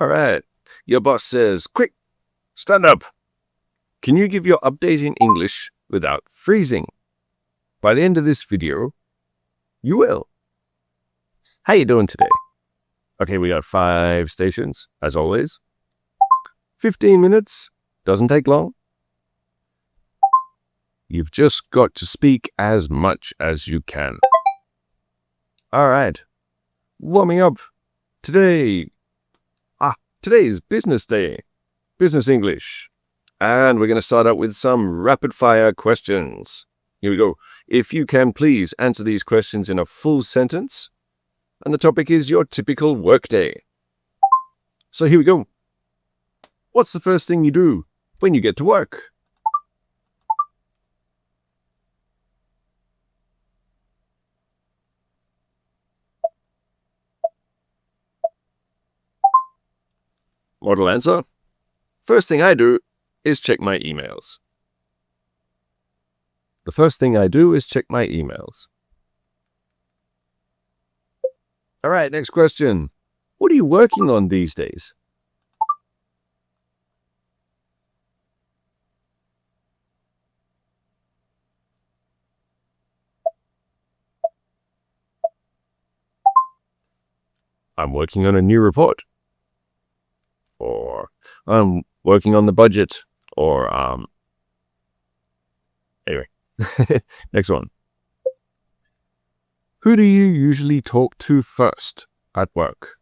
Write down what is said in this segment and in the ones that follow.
All right. Your boss says, quick, stand up. Can you give your update in English without freezing? By the end of this video, you will. How you doing today? Okay, we got 5 stations, as always. 15 minutes. Doesn't take long. You've just got to speak as much as you can. All right. Warming up. Today is business day. Business English. And we're going to start out with some rapid-fire questions. Here we go. If you can, please answer these questions in a full sentence. And the topic is your typical workday. So here we go. What's the first thing you do when you get to work? Model answer. First thing I do is check my emails. The first thing I do is check my emails. All right, next question. What are you working on these days? I'm working on a new report. Or I'm working on the budget. Or, anyway. Next one. Who do you usually talk to first at work?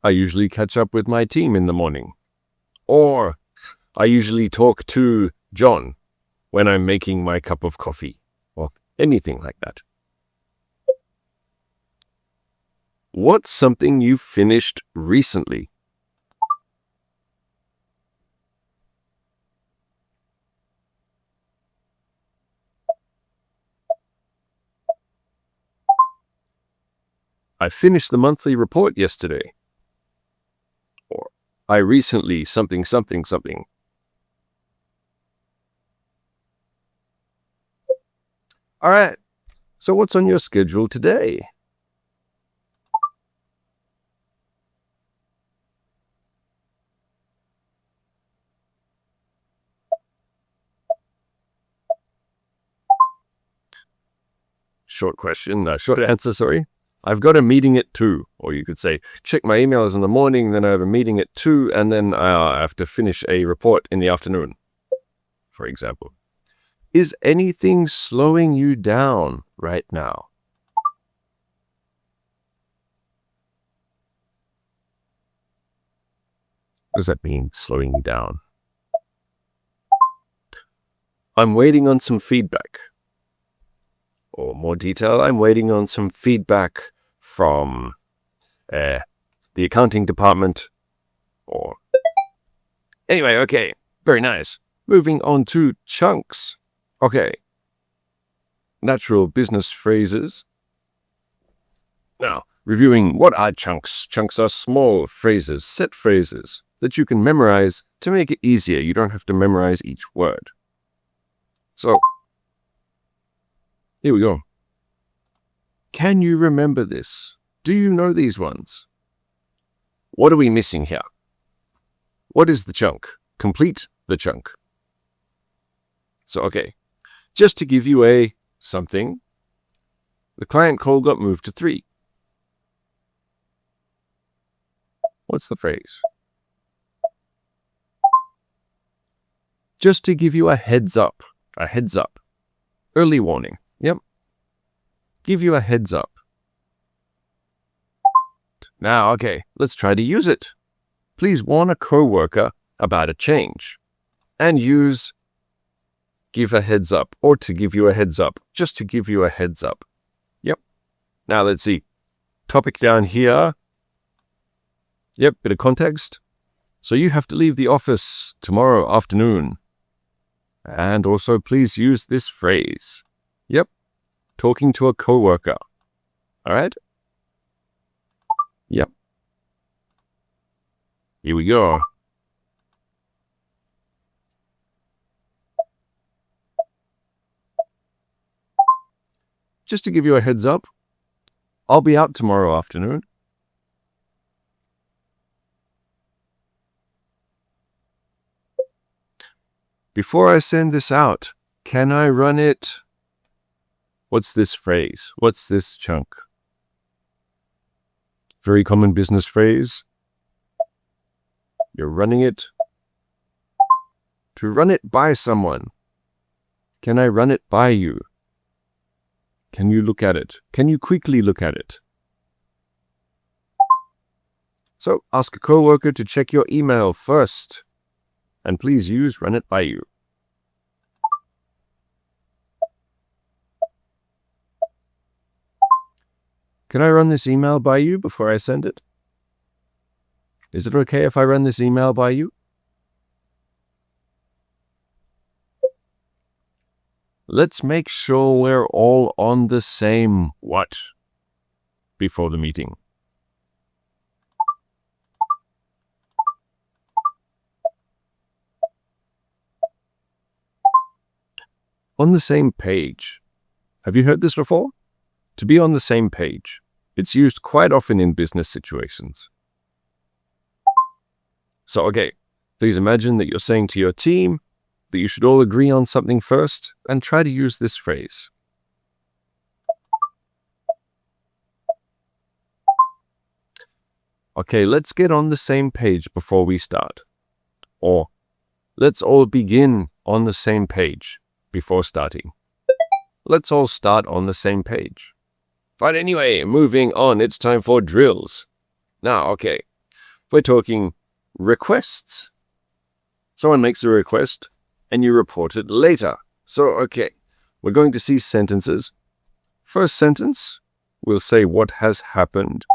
I usually catch up with my team in the morning. Or I usually talk to John when I'm making my cup of coffee. Or anything like that. What's something you finished recently? I finished the monthly report yesterday. Or I recently something. All right. So what's on your schedule today? Short answer, sorry. I've got a meeting at 2. Or you could say, check my emails in the morning, then I have a meeting at 2, and then I have to finish a report in the afternoon, for example. Is anything slowing you down right now? What does that mean, slowing you down? I'm waiting on some feedback. Or more detail, I'm waiting on some feedback from the accounting department. Or anyway, okay, very nice. Moving on to chunks. Okay. Natural business phrases. Now, reviewing what are chunks. Chunks are small phrases, set phrases that you can memorize to make it easier. You don't have to memorize each word. So, here we go. Can you remember this? Do you know these ones? What are we missing here? What is the chunk? Complete the chunk. So, okay. Just to give you a something, the client call got moved to 3. What's the phrase? Just to give you a heads up. A heads up. Early warning. Yep. Give you a heads up. Now, okay, let's try to use it. Please warn a coworker about a change. And use give a heads up, or to give you a heads up, just to give you a heads up. Yep. Now let's see. Topic down here. Yep, bit of context. So you have to leave the office tomorrow afternoon. And also please use this phrase. Yep. Talking to a coworker. All right? Yep. Here we go. just to give you a heads up, I'll be out tomorrow afternoon. Before I send this out, can I run it? What's this phrase? What's this chunk? Very common business phrase. You're running it. To run it by someone. Can I run it by you? Can you look at it? Can you quickly look at it? So ask a coworker to check your email first. And please use run it by you. Can I run this email by you before I send it? Is it okay if I run this email by you? Let's make sure we're all on the same what before the meeting. On the same page. Have you heard this before? To be on the same page. It's used quite often in business situations. So, okay, please imagine that you're saying to your team that you should all agree on something first and try to use this phrase. Okay, let's get on the same page before we start. Or, let's all begin on the same page before starting. Let's all start on the same page. But anyway, moving on, it's time for drills. Now, okay, we're talking requests. Someone makes a request and you report it later. So, okay, we're going to see sentences. First sentence, we'll say what has happened.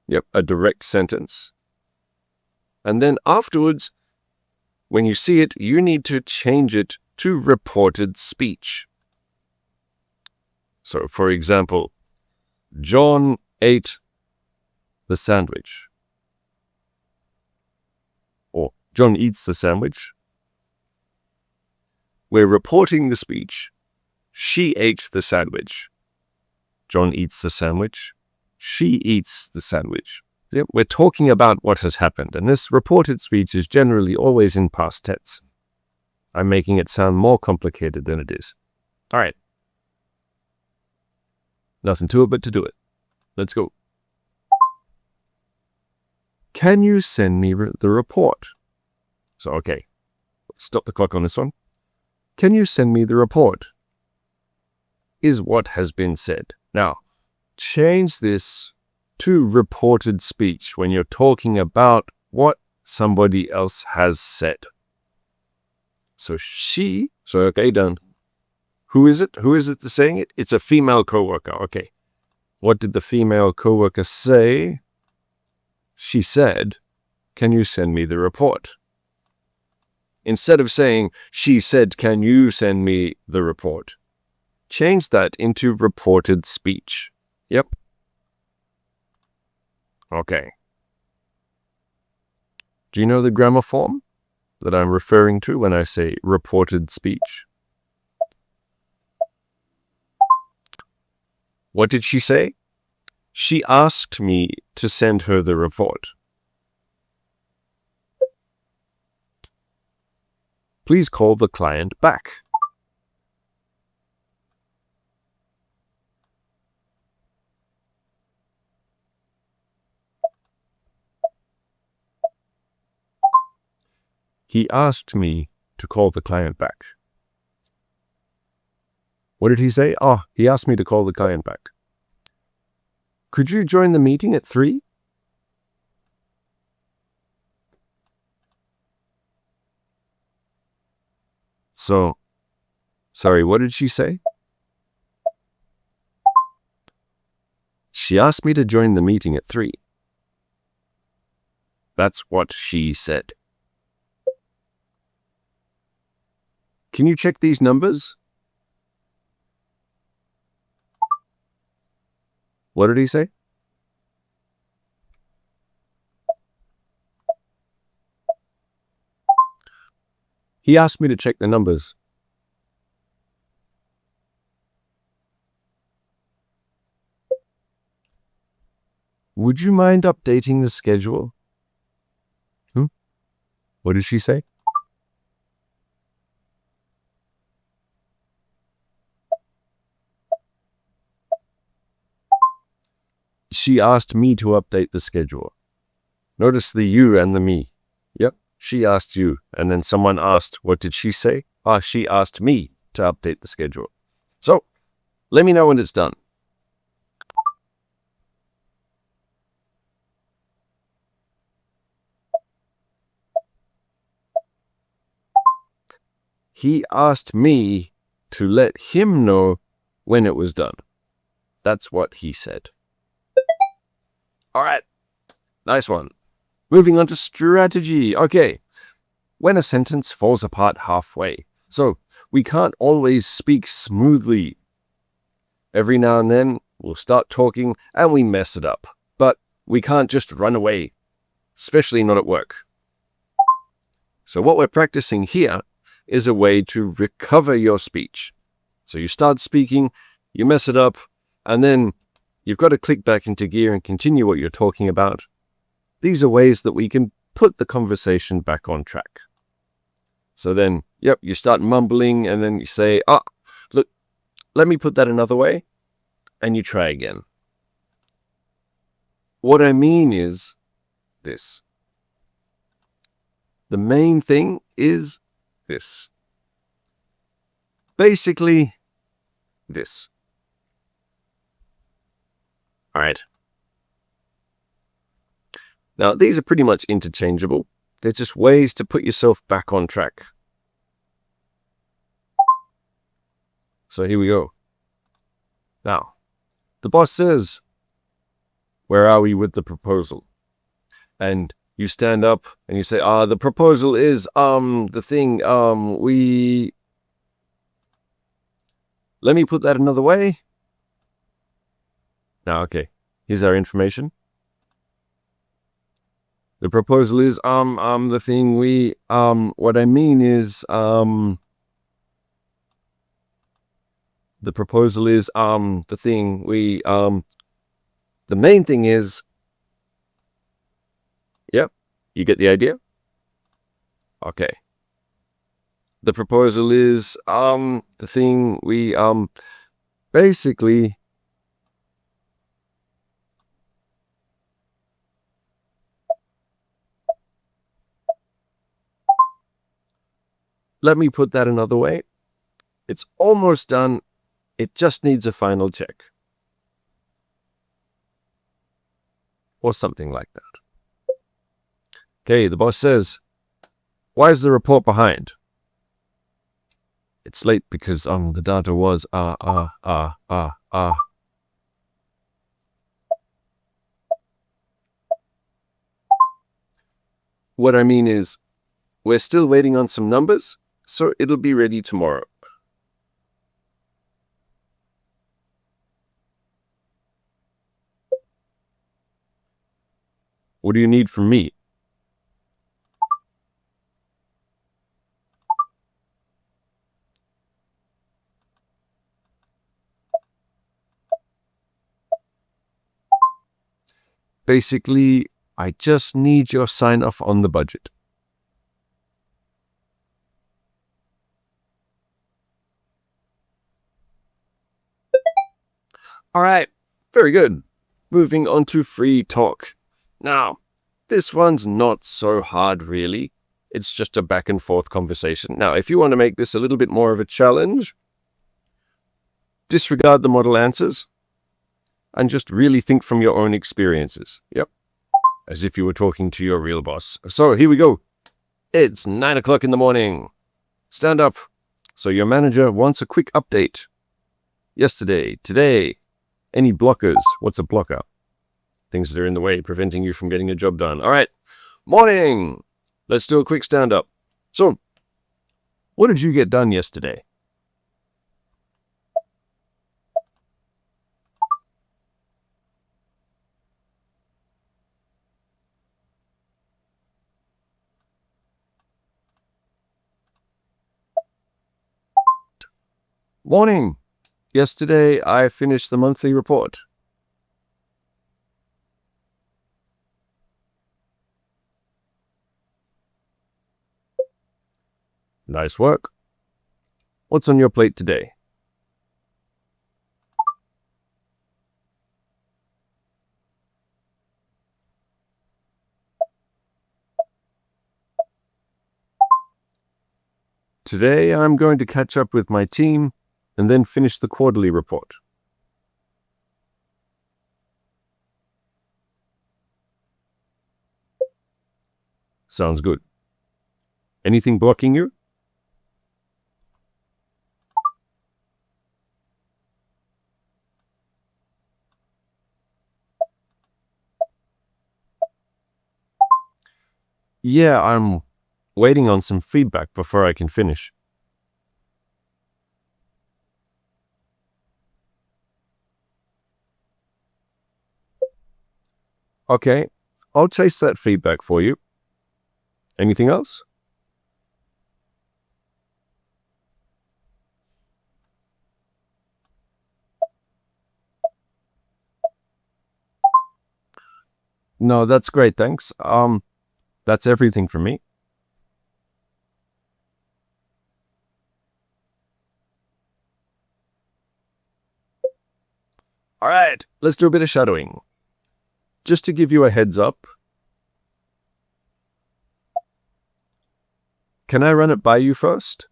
Yep, a direct sentence. And then afterwards, when you see it, you need to change it to reported speech. So, for example, John ate the sandwich. Or John eats the sandwich. We're reporting the speech. She ate the sandwich. John eats the sandwich. She eats the sandwich. Yep, we're talking about what has happened, and this reported speech is generally always in past tense. I'm making it sound more complicated than it is. All right. Nothing to it but to do it. Let's go. Can you send me the report? So, okay, stop the clock on this one. Can you send me the report? Is what has been said. Now, change this to reported speech when you're talking about what somebody else has said. So okay, done. Who is it? Who is it that's saying it? It's a female coworker. Okay. What did the female coworker say? She said, can you send me the report? Instead of saying, she said, can you send me the report? Change that into reported speech. Yep. Okay. Do you know the grammar form that I'm referring to when I say reported speech? What did she say? She asked me to send her the report. Please call the client back. He asked me to call the client back. What did he say? Oh, he asked me to call the client back. Could you join the meeting at 3? So, sorry, what did she say? She asked me to join the meeting at 3. That's what she said. Can you check these numbers? What did he say? He asked me to check the numbers. would you mind updating the schedule? What did she say? She asked me to update the schedule. Notice the you and the me. Yep, she asked you. And then someone asked, what did she say? She asked me to update the schedule. So, let me know when it's done. He asked me to let him know when it was done. That's what he said. All right. Nice one. Moving on to strategy. Okay. When a sentence falls apart halfway. So, we can't always speak smoothly. Every now and then, we'll start talking and we mess it up. But we can't just run away. Especially not at work. So what we're practicing here is a way to recover your speech. So you start speaking, you mess it up, and then you've got to click back into gear and continue what you're talking about. These are ways that we can put the conversation back on track. So then, you start mumbling and then you say, look, let me put that another way, and you try again. What I mean is this. The main thing is this. Basically, this. All right. Now, these are pretty much interchangeable. They're just ways to put yourself back on track. So here we go. Now, the boss says, where are we with the proposal? And you stand up and you say, the proposal is, the thing, let me put that another way. Now, okay, here's our information. The proposal is, the thing what I mean is, the proposal is, the thing the main thing is, yep, you get the idea? Okay. The proposal is, the thing basically, let me put that another way. It's almost done. It just needs a final check. Or something like that. Okay, the boss says, why is the report behind? It's late because the data was What I mean is, we're still waiting on some numbers, so it'll be ready tomorrow. What do you need from me? Basically, I just need your sign-off on the budget. All right, very good. Moving on to free talk. Now, this one's not so hard, really. It's just a back and forth conversation. Now, if you want to make this a little bit more of a challenge, disregard the model answers and just really think from your own experiences. Yep. As if you were talking to your real boss. So here we go. It's 9 o'clock in the morning. Stand up. So your manager wants a quick update. Yesterday, today. Any blockers? What's a blocker? Things that are in the way, preventing you from getting a job done. All right. Morning. Let's do a quick stand up. So, what did you get done yesterday? Morning. Yesterday, I finished the monthly report. Nice work. What's on your plate today? Today, I'm going to catch up with my team and then finish the quarterly report. Sounds good. Anything blocking you? Yeah, I'm waiting on some feedback before I can finish. Okay, I'll chase that feedback for you. Anything else? No, that's great, thanks. That's everything for me. All right, let's do a bit of shadowing. Just to give you a heads up, can I run it by you first?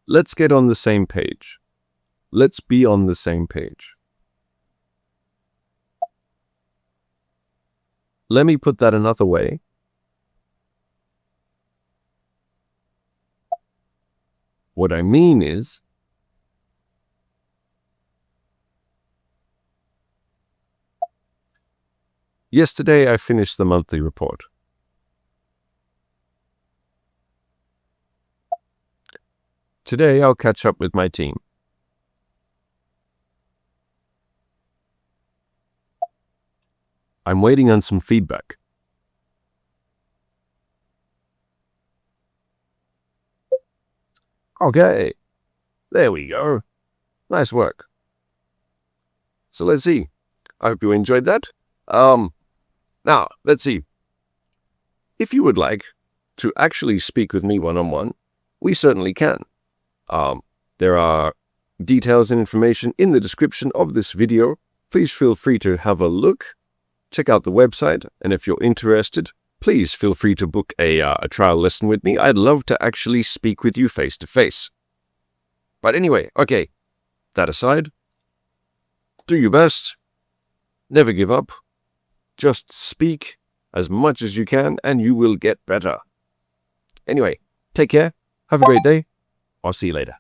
Let's get on the same page. Let's be on the same page. Let me put that another way. What I mean is, yesterday I finished the monthly report. Today I'll catch up with my team. I'm waiting on some feedback. Okay, there we go. Nice work. So let's see. I hope you enjoyed that. Now, let's see. If you would like to actually speak with me one-on-one, we certainly can. There are details and information in the description of this video. Please feel free to have a look. Check out the website, and if you're interested, please feel free to book a trial lesson with me. I'd love to actually speak with you face to face. But anyway, okay, that aside, do your best. Never give up. Just speak as much as you can, and you will get better. Anyway, take care. Have a great day. I'll see you later.